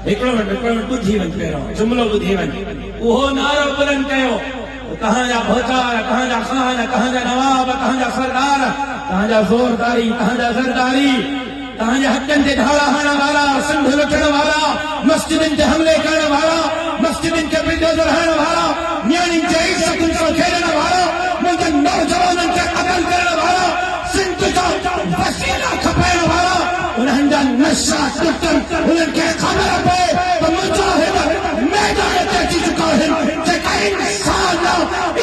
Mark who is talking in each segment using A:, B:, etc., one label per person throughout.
A: हिकिड़ो मिनट ॿुधी वञ पहिरियों जुमिलो ॿुधी वञ। उहो नारो बुलंद कयो, कहां जा भोचार, कहां जा खान, कहां जा नवाब, कहां जा सरदार, कहां जा ज़ोरदारी, कहां जा ज़रदारी, कहां जे हक़नि ते धाड़ा हणण वारा, सिंध लुटण वारा, मस्जिदनि ते हमले करण वारा, मस्जिदनि खे बुलडोज़र हणण वारा, न्याणियुनि जे इज़्ज़तुनि सां खेॾण वारा, मुंहिंजे नौजवाननि खे क़त्ल करण वारा, सिंध जो वसीला खपाइण वारा, उन्हनि जा नशा टुटनि, उन्हनि खे ख़बर पए त मुजाहिद मैदान ते अची चुका आहिनि, जेका इंसान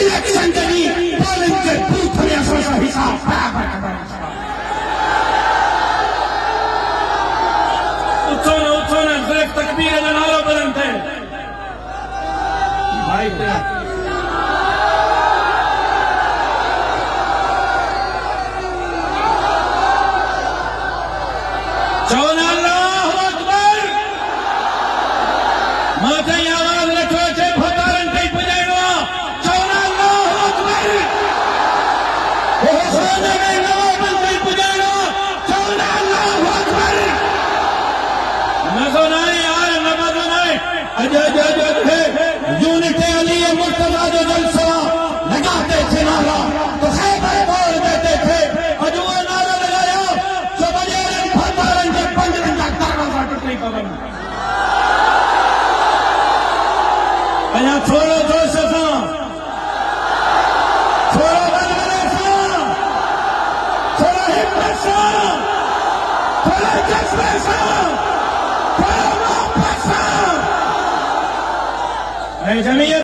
A: इलेक्शन जे ॾींहुं पोलिंग जे बूथ में असां सां हिसाब बराबरि कंदा। उथो न सिर्फ़ तकबीर जो नारो बुलंद थिए। भाई चवनि अल्लाहु अकबर। मां चई आवाज़ नथो अचे, भोतारनि ताईं पुॼाइणो आहे। चवनि अल्लाहु अकबर। ख़ाने में नवाबनि ताईं पुॼाइणो आहे। चवनि अल्लाहु अकबर। मज़ो न आहे यार, न मज़ो न आहे। अॼु यूनिट अली मुर्तज़ा जो जलसो लगाते थे नारा तो खैबर बोल देते थे। अॼु उहो नारो लॻायो जो वॾेरनि भोतारनि जे पंजनि जा दरवाज़ा टुटी पवनि। अञा थोरो जोश सां, थोरो वॾेरे सां, थोरो हिम्मत सां, थोरो जज़्बे सां, थोरो मोहब्बत सां। ऐं जमीयत